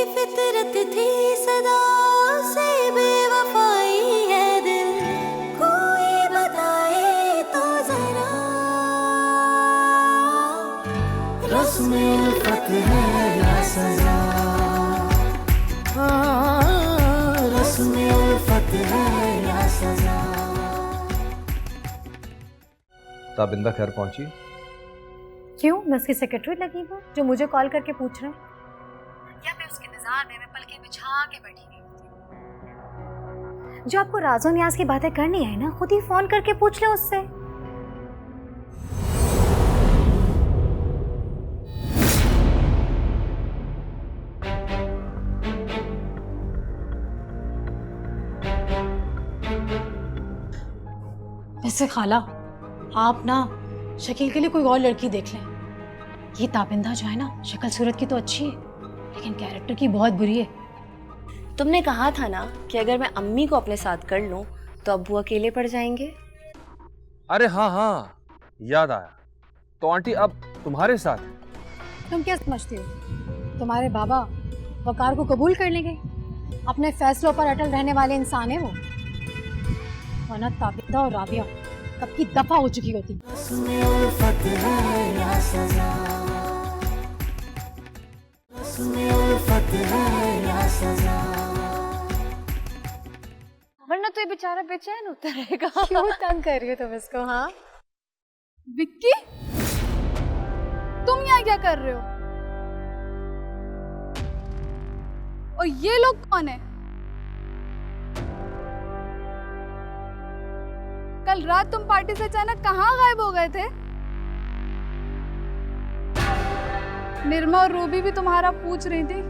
फितरत थी सदा से बेवफाई है दिल, कोई बताए तो जरा, रस्म उल्फत है या सजा, रस्म उल्फत है या सजा। ताबिंदा खैर पहुंची? क्यों, मैं उसकी सेक्रेटरी लगी हूँ जो मुझे कॉल करके पूछ रहे हैं? या मैं उसके इंतजार में पलके बिछा के बैठी हुई थी? जो आपको राज़ो नियाज की बातें करनी है ना, खुद ही फोन करके पूछ ले उससे। वैसे खाला, आप ना शकील के लिए कोई और लड़की देख लें। ये ताबिंदा जो है ना, शक्ल सूरत की तो अच्छी है लेकिन कैरेक्टर की बहुत बुरी है। तुमने कहा था ना कि अगर मैं अम्मी को अपने साथ कर लूं तो अब्बू अकेले पड़ जाएंगे। अरे हाँ हाँ, याद आया। तो आंटी अब तुम्हारे साथ है? तुम क्या समझती हो तुम्हारे बाबा वकार को कबूल कर लेंगे? अपने फैसलों पर अटल रहने वाले इंसान है वो, वरना ताबिंदा और राबिया कब की दफा हो चुकी होती। वरना तो ये बेचारा बेचैन होता रहेगा। क्यों तंग कर रही हो तुम इसको? हाँ विक्की, तुम यहाँ क्या कर रहे हो? और ये लोग कौन है? कल रात तुम पार्टी से अचानक कहाँ गायब हो गए थे? निर्मा और रूबी भी तुम्हारा पूछ रही थी।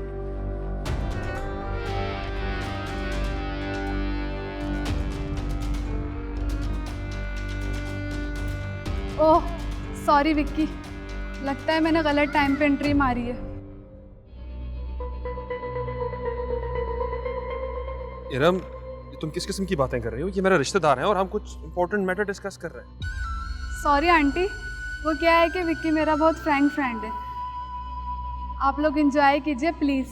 ओह सॉरी विक्की, लगता है मैंने गलत टाइम पे एंट्री मारी है। इरम, तुम किस किस्म की बातें कर रही हो? ये मेरा रिश्तेदार है और हम कुछ इंपॉर्टेंट मैटर डिस्कस कर रहे हैं। सॉरी आंटी, वो क्या है कि विक्की मेरा बहुत फ्रैंक फ्रेंड है। आप लोग एंजॉय कीजिए प्लीज।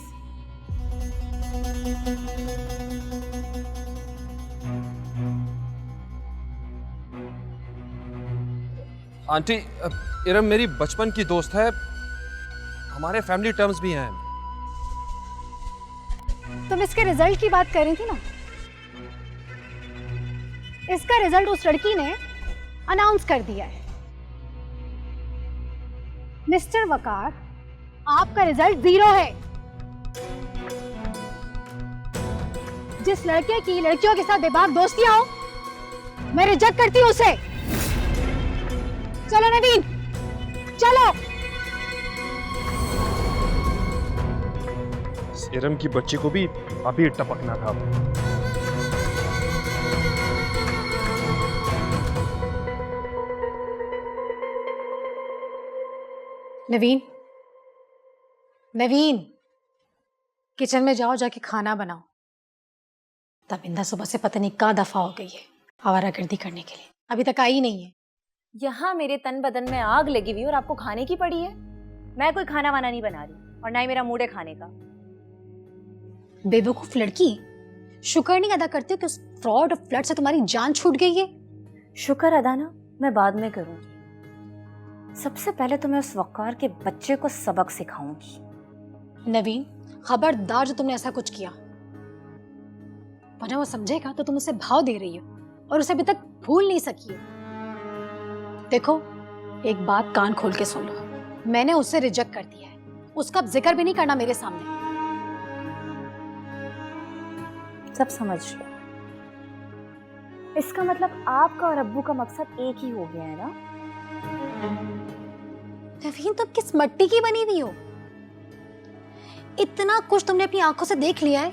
आंटी, इरम मेरी बचपन की दोस्त है, हमारे फैमिली टर्म्स भी हैं। तुम इसके रिजल्ट की बात कर रही थी ना? इसका रिजल्ट उस लड़की ने अनाउंस कर दिया है। मिस्टर वकार, आपका रिजल्ट 0 है। जिस लड़के की लड़कियों के साथ बेबाक दोस्तियां हो, मैं रिजेक्ट करती हूं उसे। चलो नवीन, चलो। इरम की बच्ची को भी अभी टपकना था। नवीन, नवीन, किचन में जाओ, जाके खाना बनाओ। ताबिंदा सुबह से पता नहीं कहाँ दफा हो गई है आवारागर्दी करने के लिए, अभी तक आई नहीं है। यहाँ मेरे तन बदन में आग लगी हुई और आपको खाने की पड़ी है। मैं कोई खाना वाना नहीं बना रही और ना ही मेरा मूड है खाने का। बेवकूफ लड़की, शुक्र नहीं अदा करती हो कि उस फ्रॉड और फ्लड से तुम्हारी जान छूट गई है। शुक्र अदा ना मैं बाद में करूंगी, सबसे पहले तो मैं उस वकार के बच्चे को सबक सिखाऊंगी। नवीन, खबरदार जो तुमने ऐसा कुछ किया, वरना वो समझेगा तो तुम उसे भाव दे रही हो और उसे अभी तक भूल नहीं सकी हो। देखो, एक बात कान खोल के सुन लो, मैंने उसे रिजेक्ट कर दिया है, उसका अब जिक्र भी नहीं करना मेरे सामने। सब समझ लो, इसका मतलब आपका और अब्बू का मकसद एक ही हो गया है ना? नवीन, तुम किस मट्टी की बनी हुई हो? इतना कुछ तुमने अपनी आंखों से देख लिया है,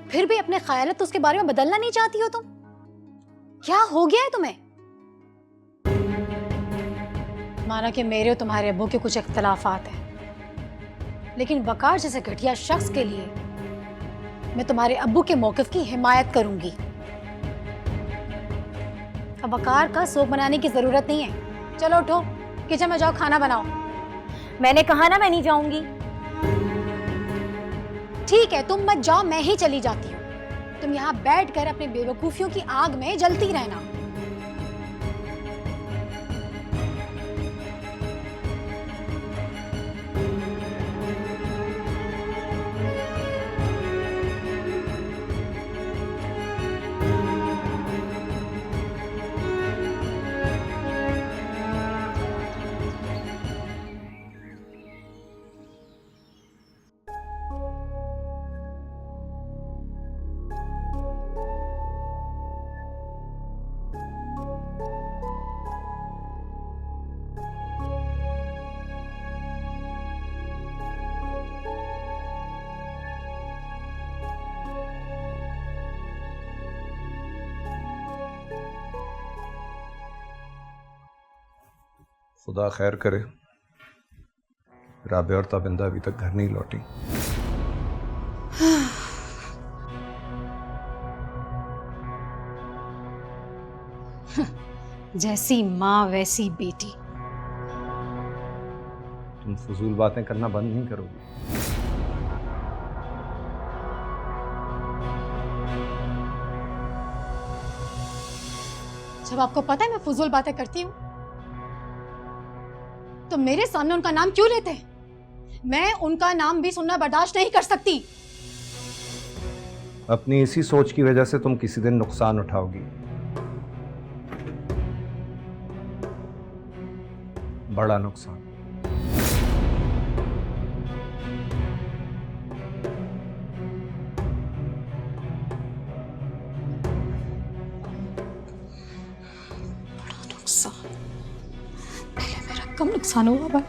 फिर भी अपने ख्यालात उसके बारे में बदलना नहीं चाहती हो तुम? क्या हो गया है तुम्हें? माना कि मेरे और तुम्हारे अब्बू के कुछ इख्तलाफात हैं, लेकिन वकार जैसे घटिया शख्स के लिए मैं तुम्हारे अब्बू के मौक़िफ़ की हिमायत करूंगी। अब वकार का सोग बनाने की जरूरत नहीं है। चलो उठो, किचन में जाओ, खाना बनाओ। मैंने कहा ना मैं नहीं जाऊंगी। ठीक है, तुम मत जाओ, मैं ही चली जाती हूँ। तुम यहाँ बैठकर अपने बेवकूफियों की आग में जलती रहना। खुदा खैर करे, राबिया और ताबिंदा अभी तक घर नहीं लौटी। जैसी माँ वैसी बेटी। तुम फजूल बातें करना बंद नहीं करोगी? जब आपको पता है मैं फजूल बातें करती हूँ तो मेरे सामने उनका नाम क्यों लेते हैं? मैं उनका नाम भी सुनना बर्दाश्त नहीं कर सकती। अपनी इसी सोच की वजह से तुम किसी दिन नुकसान उठाओगी, बड़ा नुकसान। पहले मेरा कम नुकसान हुआ बा।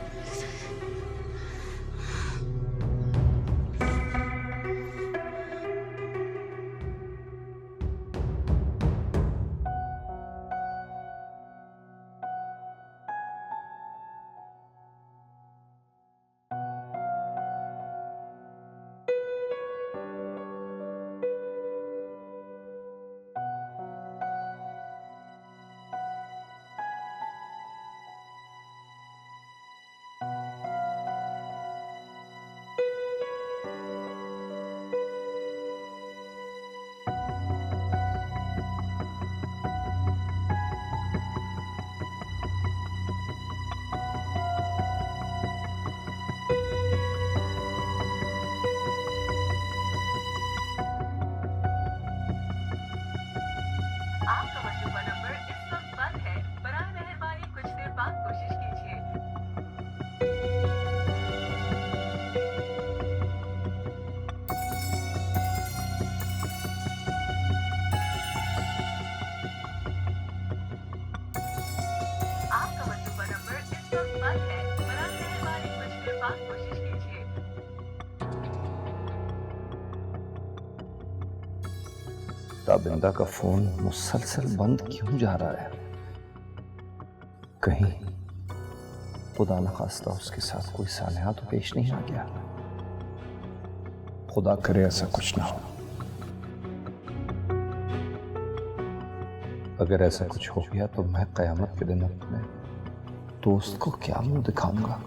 आपका मशरूबा नंबर इस वक्त बंद है। बराए मेहरबानी कुछ देर बाद कोशिश कीजिए। आपका मशरूबा नंबर इस वक्त बंद है। बराए मेहरबानी कुछ देर बाद कोशिश कीजिए। ताबिंदा का फोन मुसलसल बंद क्यों जा रहा है? कहीं खुदा न खास्ता उसके साथ कोई सालिहा तो पेश नहीं आ गया। खुदा करे ऐसा कुछ ना हो। अगर ऐसा कुछ हो गया तो मैं कयामत के दिन अपने दोस्त को क्या मुंह दिखाऊंगा?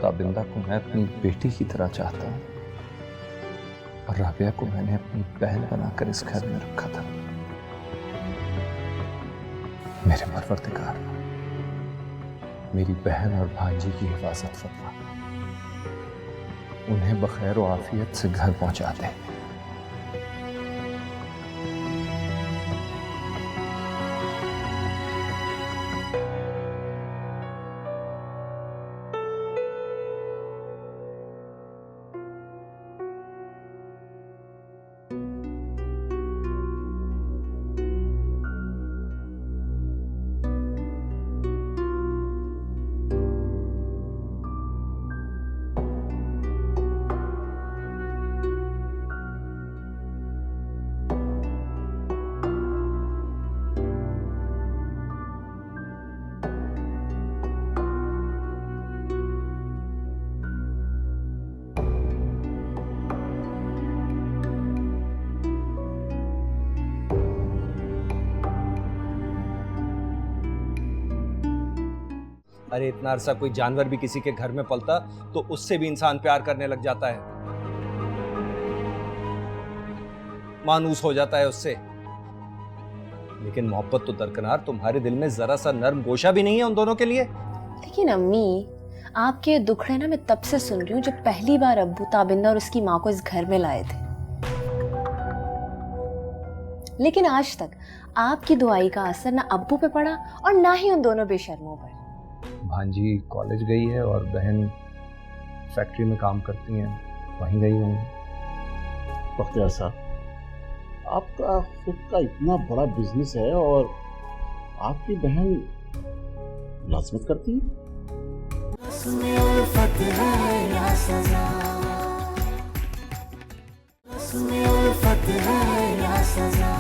ताबिंदा को मैं अपनी बेटी की तरह चाहता हूं और राबिया को मैंने अपनी बहन बनाकर इस घर में रखा था। मेरे परवरदिगार, मेरी बहन और भांजी की हिफाजत फरमा, उन्हें बखैर और आफियत से घर पहुंचा दे। अरे इतना अरसा कोई जानवर भी किसी के घर में पलता तो उससे भी इंसान प्यार करने लग जाता है। मानूस हो जाता है उससे, लेकिन मोहब्बत तो दरकिनार, तुम्हारे दिल में जरा सा नर्म गोशा भी नहीं है उन दोनों के लिए। लेकिन अम्मी, आपके दुखड़े ना मैं तब से सुन रही हूँ जब पहली बार अब्बू ताबिंदा और उसकी माँ को इस घर में लाए थे, लेकिन आज तक आपकी दुआई का असर ना अब्बू पे पड़ा और ना ही उन दोनों बेशर्मों पर। भांजी कॉलेज गई है और बहन फैक्ट्री में काम करती हैं, वहीं गई होंगी। बख्तियार साहब, आपका खुद का इतना बड़ा बिजनेस है और आपकी बहन मुलाजमत करती है। रस्म उल्फत है या सजा, रस्म उल्फत है या सजा।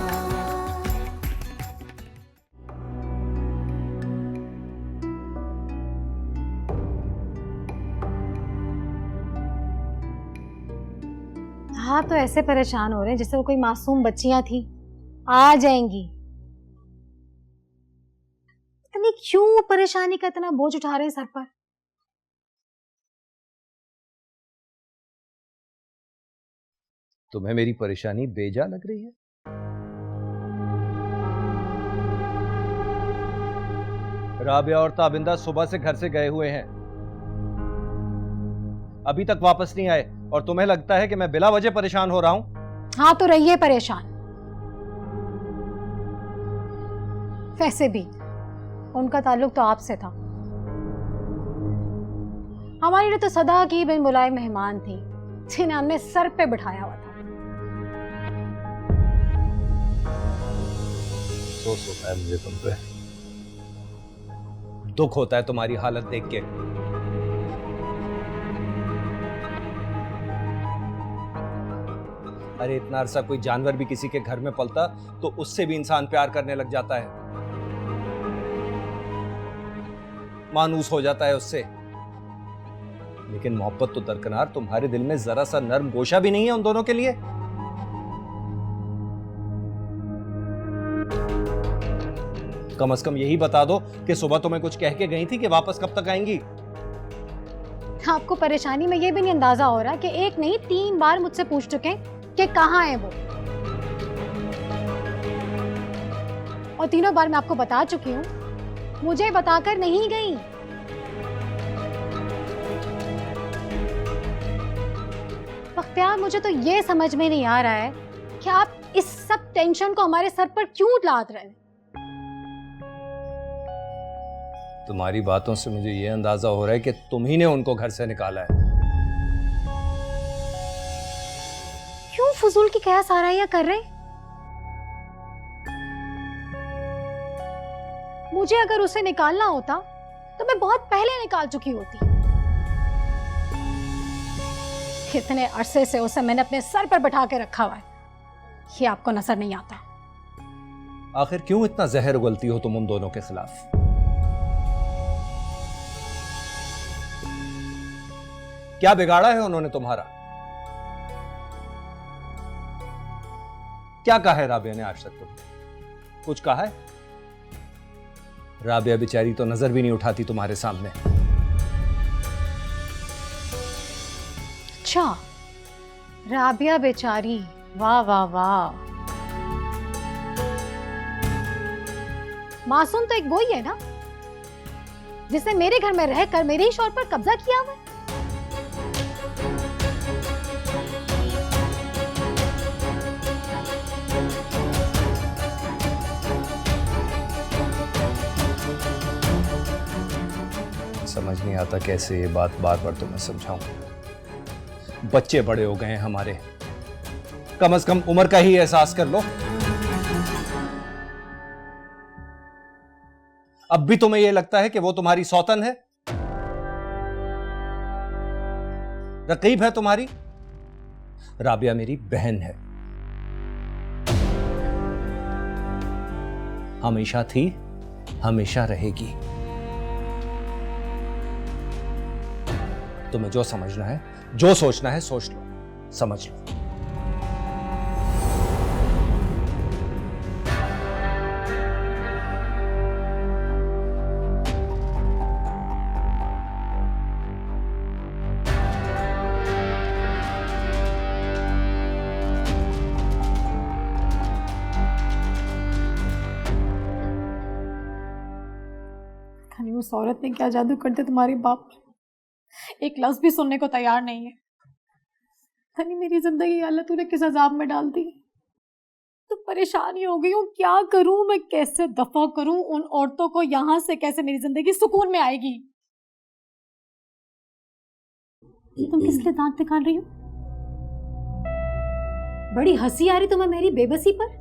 हाँ, तो ऐसे परेशान हो रहे हैं जैसे वो कोई मासूम बच्चियां थी, आ जाएंगी। इतनी क्यों परेशानी का इतना बोझ उठा रहे हैं सर पर? तुम्हें मेरी परेशानी बेजा लग रही है? राबिया और ताबिंदा सुबह से घर से गए हुए हैं, अभी तक वापस नहीं आए, और तुम्हें लगता है कि मैं बिला वजह परेशान हो रहा हूं? हाँ, तो रहिए परेशान। वैसे भी उनका ताल्लुक तो आपसे था, हमारी लिए तो सदा की बिन बुलाए मेहमान थी जिन्हें हमने सर पे बिठाया हुआ था। अफसोस होता है मुझे तुम पे, दुख होता है तुम्हारी हालत देख के। अरे इतना अरसा कोई जानवर भी किसी के घर में पलता तो उससे भी इंसान प्यार करने लग जाता है, मानूस हो जाता है उससे, लेकिन मोहब्बत तो दरकिनार, तुम्हारे दिल में जरा सा नर्म गोशा भी नहीं है उन दोनों के लिए। कम से कम यही बता दो कि सुबह तुम्हें कुछ कह के गई थी कि वापस कब तक आएंगी। आपको परेशानी में ये भी नहीं अंदाजा हो रहा कि एक नहीं 3 बार मुझसे पूछ चुके हैं कि कहाँ है वो, और तीनों बार मैं आपको बता चुकी हूँ, मुझे बताकर नहीं गई। बख्तियार, मुझे तो ये समझ में नहीं आ रहा है कि आप इस सब टेंशन को हमारे सर पर क्यों लाद रहे हैं। तुम्हारी बातों से मुझे यह अंदाजा हो रहा है कि तुम ही ने उनको घर से निकाला है। क्यों फजूल की कयास आराइयां कर रहे? मुझे अगर उसे निकालना होता तो मैं बहुत पहले निकाल चुकी होती। कितने अरसे से उसे मैंने अपने सर पर बैठा के रखा हुआ है, ये आपको नजर नहीं आता। आखिर क्यों इतना जहर उगलती हो तुम उन दोनों के खिलाफ? क्या बिगाड़ा है उन्होंने तुम्हारा? क्या कहा है राबिया ने आज तक तुमने? कुछ कहा है? राबिया बेचारी तो नजर भी नहीं उठाती तुम्हारे सामने। अच्छा, राबिया बेचारी, वाह वाह वाह। मासूम तो एक वो ही है ना जिसने मेरे घर में रहकर मेरे ही शौहर पर कब्जा किया हुआ है। समझ नहीं आता कैसे ये बात बार बार तुम्हें समझाऊं। बच्चे बड़े हो गए हैं हमारे, कम से कम उम्र का ही एहसास कर लो। अब भी तुम्हें यह लगता है कि वो तुम्हारी सौतन है, रकीब है तुम्हारी? राबिया मेरी बहन है, हमेशा थी, हमेशा रहेगी। तुम्हें जो समझना है, जो सोचना है सोच लो, समझ लो। पता नहीं उस औरत ने क्या जादू कर दिया तुम्हारे बाप पे। एक लफ्ज भी सुनने को तैयार नहीं है। पता नहीं मेरी जिंदगी अल्लाह तूने किस अजाब में डाल दी। तो परेशानी हो गई हूँ, क्या करूं मैं, कैसे दफा करूं उन औरतों को यहाँ से, कैसे मेरी जिंदगी सुकून में आएगी। तुम किस लिए दांत निकाल रही हो? बड़ी हंसी आ रही तुम्हें मेरी बेबसी पर।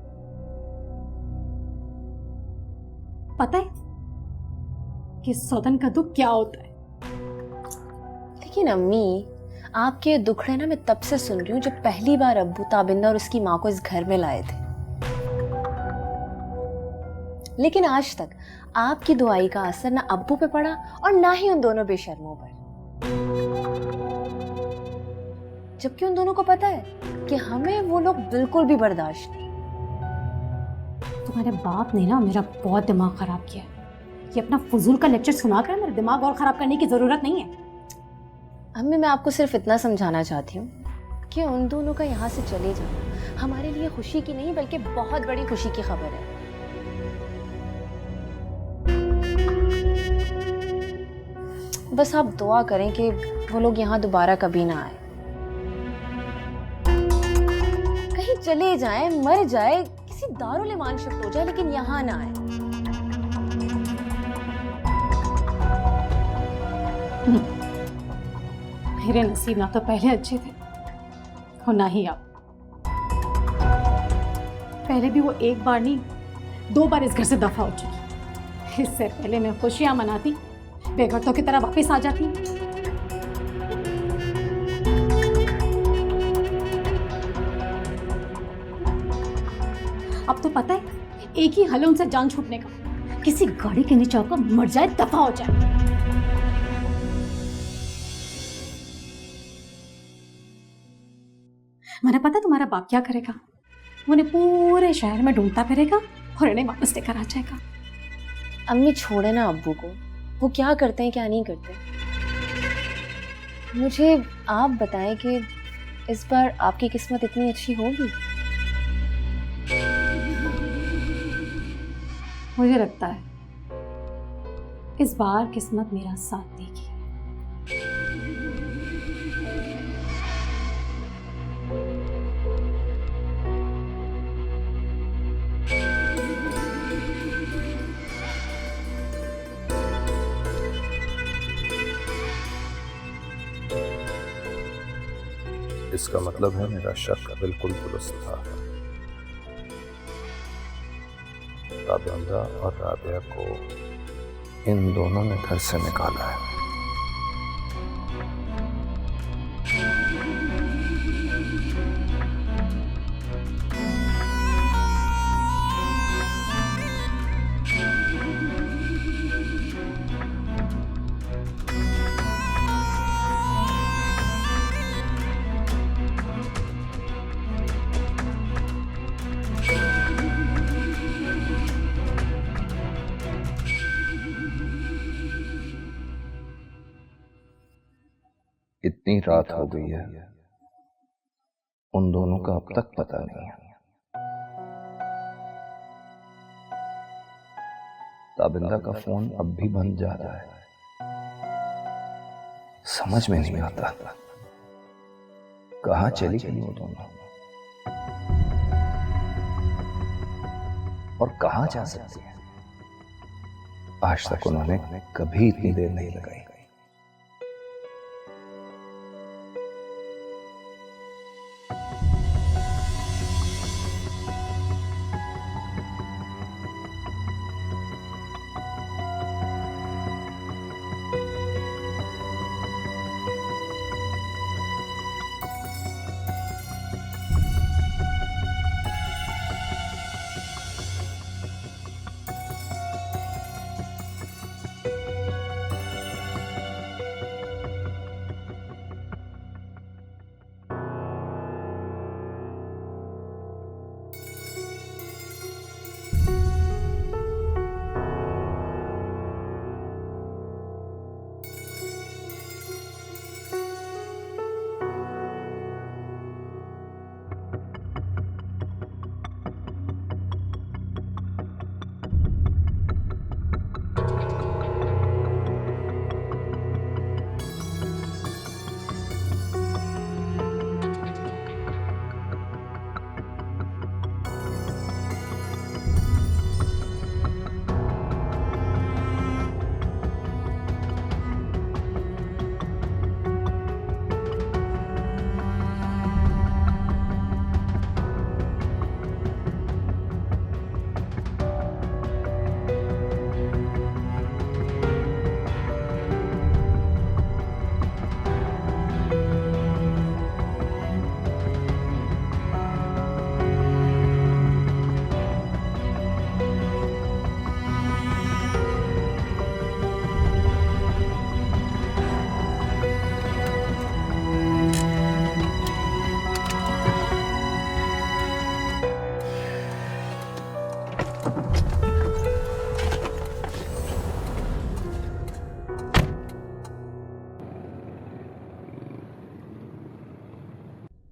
पता है कि सौतन का दुख क्या होता है? लेकिन अम्मी, आपके दुखड़े ना मैं तब से सुन रही हूँ जब पहली बार अब्बू ताबिंदा और उसकी माँ को इस घर में लाए थे। लेकिन आज तक आपकी दुआई का असर ना अब्बू पे पड़ा और ना ही उन दोनों बेशर्मों पर। जबकि उन दोनों को पता है कि हमें वो लोग बिल्कुल भी बर्दाश्त नहीं। तुम्हारे बाप ने ना मेरा बहुत दिमाग खराब किया। ये अपना फजूल का लेक्चर सुनाकर मेरा दिमाग और खराब करने की जरूरत नहीं है। अम्मी, मैं आपको सिर्फ इतना समझाना चाहती हूँ कि उन दोनों का यहाँ से चले जाना हमारे लिए खुशी की नहीं बल्कि बहुत बड़ी खुशी की खबर है। बस आप दुआ करें कि वो लोग यहाँ दोबारा कभी ना आए। कहीं चले जाएं, मर जाए, किसी दारुल ईमान शिफ्ट हो जाए, लेकिन यहाँ ना आए। मेरे नसीब ना तो पहले अच्छे थे और ना ही अब। पहले भी वो एक बार नहीं 2 बार इस घर से दफा हो चुकी। इससे पहले मैं खुशियां मनाती, बेघरतों की तरह वापस आ जाती। अब तो पता है एक ही हल है उनसे जान छूटने का, किसी गाड़ी के नीचे आकर मर जाए, दफा हो जाए। मैंने पता तुम्हारा बाप क्या करेगा? वो उन्हें पूरे शहर में ढूंढता फिरेगा और इन्हें वापस लेकर आ जाएगा। अम्मी, छोड़े ना अब्बू को, वो क्या करते हैं क्या नहीं करते। मुझे आप बताएं कि इस बार आपकी किस्मत इतनी अच्छी होगी। मुझे लगता है इस बार किस्मत मेरा साथ देगी। इसका मतलब है मेरा शक बिल्कुल दुरुस्त था। ताबिंदा और राबिया को इन दोनों ने घर से निकाला है। इतनी रात हो गई है, उन दोनों का अब तक पता नहीं है। ताबिंदा का फोन अब भी बंद जा रहा है। समझ में नहीं आता कहां चली गई वो दोनों और कहां जा सकती है। आज तक उन्होंने कभी इतनी देर नहीं लगाई।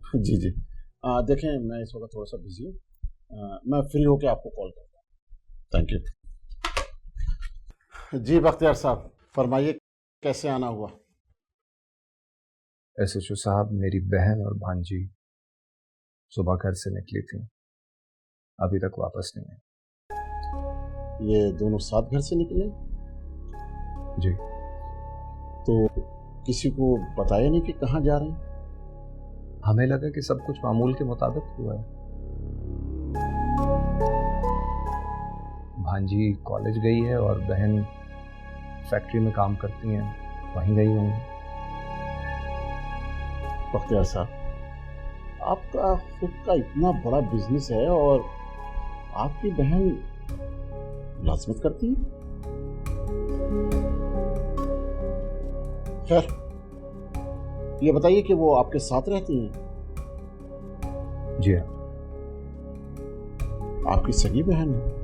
जी जी। देखें, मैं इस वक्त थोड़ा सा बिजी हूँ, मैं फ्री होकर आपको कॉल करता हूँ। Thank you. जी बख्तियार साहब, फरमाइए कैसे आना हुआ? एसएचओ साहब, मेरी बहन और भांजी सुबह घर से निकली थी, अभी तक वापस नहीं आई। ये दोनों साथ घर से निकले? जी। तो किसी को बताया नहीं कि कहाँ जा रहे हैं? हमें लगा कि सब कुछ मामूल के मुताबिक हुआ है। भांजी कॉलेज गई है और बहन फैक्ट्री में काम करती हैं, वहीं गई होंगी। बख्तियार साहब, आपका खुद का इतना बड़ा बिजनेस है और आपकी बहन मुलाजमत करती है? खैर, ये बताइए कि वो आपके साथ रहती हैं? जी हाँ। आपकी सगी बहन है?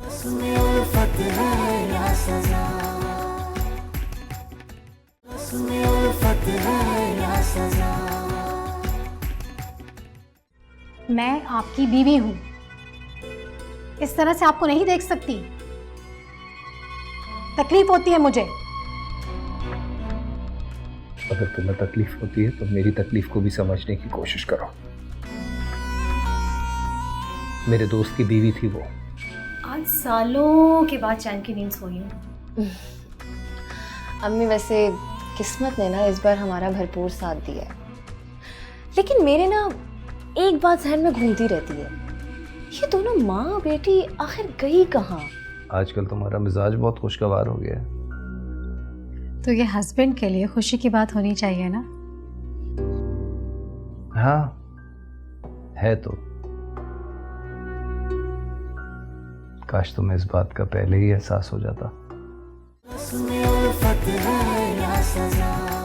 उसमें उल्फत है या सजा, उसमें उल्फत है या सजा। मैं आपकी बीवी हूँ, इस तरह से आपको नहीं देख सकती, तकलीफ होती है मुझे। अगर तुम्हें तकलीफ होती है तो मेरी तकलीफ को भी समझने की कोशिश करो। मेरे दोस्त की बीवी थी वो। आज सालों के बाद चैन की नींद सोई हूँ। अम्मी, वैसे किस्मत ने ना इस बार हमारा भरपूर साथ दिया है, लेकिन मेरे ना एक बात जहन में घूमती रहती है, ये दोनों माँ बेटी आखिर गई कहाँ? आजकल तुम्हारा मिजाज बहुत खुशगवार हो गया है। तो ये हस्बैंड के लिए खुशी की बात होनी चाहिए ना? हाँ है तो। काश तुम्हें इस बात का पहले ही एहसास हो जाता। उसमें उल्फत है या सजा।